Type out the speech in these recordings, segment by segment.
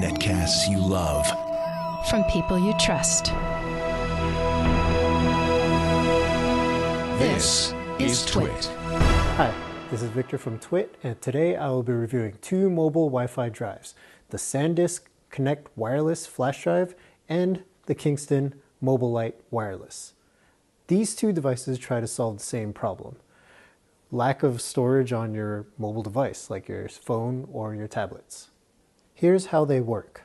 Netcasts you love. From people you trust. This is Twit. Hi, this is Victor from Twit, and today I will be reviewing two mobile Wi-Fi drives, the SanDisk Connect wireless flash drive and the Kingston MobileLite wireless. These two devices try to solve the same problem: lack of storage on your mobile device, like your phone or your tablets. Here's how they work.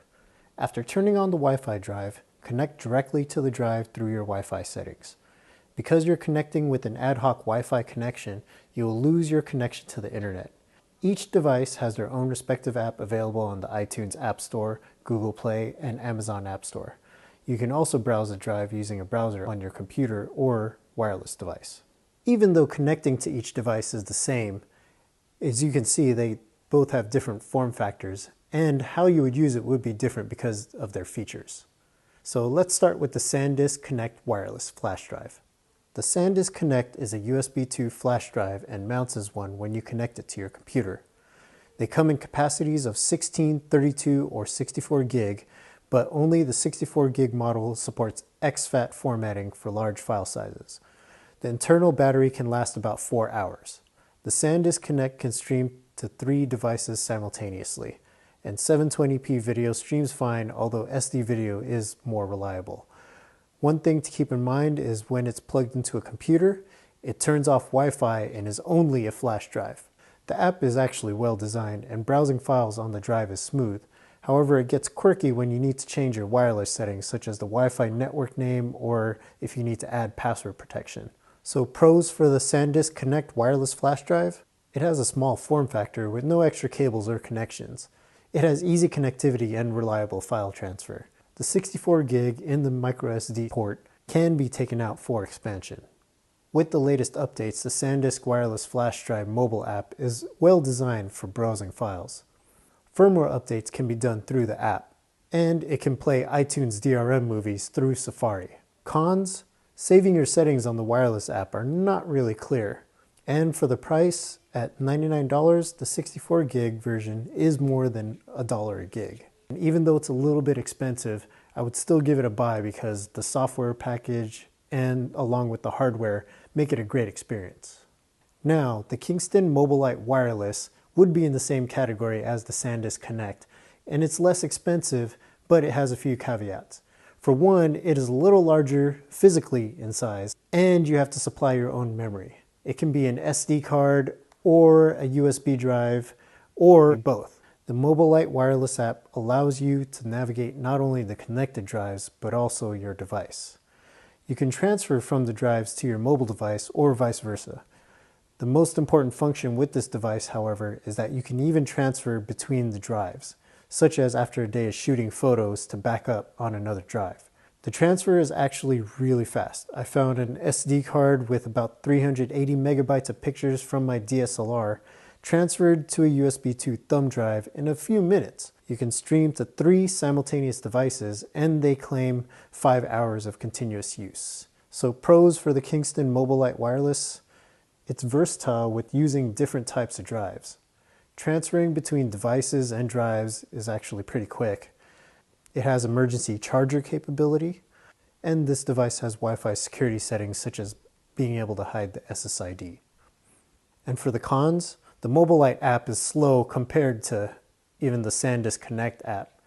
After turning on the Wi-Fi drive, connect directly to the drive through your Wi-Fi settings. Because you're connecting with an ad hoc Wi-Fi connection, you will lose your connection to the internet. Each device has their own respective app available on the iTunes App Store, Google Play, and Amazon App Store. You can also browse the drive using a browser on your computer or wireless device. Even though connecting to each device is the same, as you can see, they both have different form factors, and how you would use it would be different because of their features. So let's start with the SanDisk Connect wireless flash drive. The SanDisk Connect is a USB 2 flash drive and mounts as one when you connect it to your computer. They come in capacities of 16, 32, or 64 gig, but only the 64 gig model supports exFAT formatting for large file sizes. The internal battery can last about 4 hours. The SanDisk Connect can stream to 3 devices simultaneously, and 720p video streams fine, although SD video is more reliable. One thing to keep in mind is when it's plugged into a computer, it turns off Wi-Fi and is only a flash drive. The app is actually well designed and browsing files on the drive is smooth. However, it gets quirky when you need to change your wireless settings, such as the Wi-Fi network name or if you need to add password protection. So pros for the SanDisk Connect wireless flash drive: it has a small form factor with no extra cables or connections. It has easy connectivity and reliable file transfer. The 64 gig in the microSD port can be taken out for expansion. With the latest updates, the SanDisk wireless flash drive mobile app is well designed for browsing files. Firmware updates can be done through the app, and it can play iTunes DRM movies through Safari. Cons: saving your settings on the wireless app are not really clear. And for the price, at $99, the 64 gig version is more than $1 a gig. And even though it's a little bit expensive, I would still give it a buy because the software package and along with the hardware make it a great experience. Now, the Kingston MobileLite wireless would be in the same category as the SanDisk Connect, and it's less expensive, but it has a few caveats. For one, it is a little larger physically in size, and you have to supply your own memory. It can be an SD card or a USB drive or both. The MobileLite wireless app allows you to navigate not only the connected drives, but also your device. You can transfer from the drives to your mobile device or vice versa. The most important function with this device, however, is that you can even transfer between the drives, such as after a day of shooting photos to back up on another drive. The transfer is actually really fast. I found an SD card with about 380 megabytes of pictures from my DSLR transferred to a USB 2 thumb drive in a few minutes. You can stream to 3 simultaneous devices, and they claim 5 hours of continuous use. So pros for the Kingston MobileLite wireless: it's versatile with using different types of drives. Transferring between devices and drives is actually pretty quick. It has emergency charger capability, and this device has Wi-Fi security settings such as being able to hide the SSID. And for the cons, the MobileLite app is slow compared to even the SanDisk Connect app.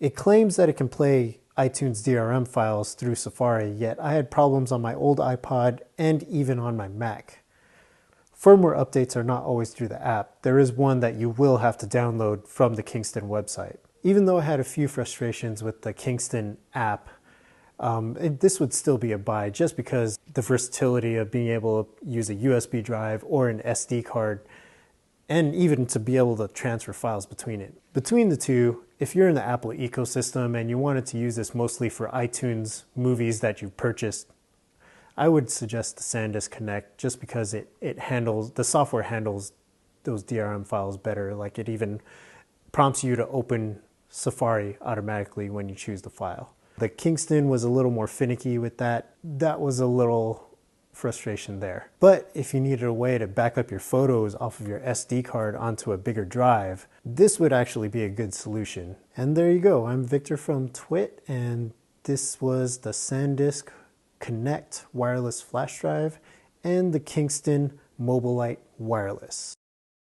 It claims that it can play iTunes DRM files through Safari, yet I had problems on my old iPod and even on my Mac. Firmware updates are not always through the app. There is one that you will have to download from the Kingston website. Even though I had a few frustrations with the Kingston app, this would still be a buy just because the versatility of being able to use a USB drive or an SD card, and even to be able to transfer files between it. Between the two, if you're in the Apple ecosystem and you wanted to use this mostly for iTunes movies that you've purchased, I would suggest the SanDisk Connect just because the software handles those DRM files better. Like, it even prompts you to open Safari automatically when you choose the file. The Kingston was a little more finicky with that. That was a little frustration there. But if you needed a way to back up your photos off of your SD card onto a bigger drive, this would actually be a good solution. And there you go. I'm Victor from Twit, and this was the SanDisk Connect wireless flash drive and the Kingston MobileLite wireless.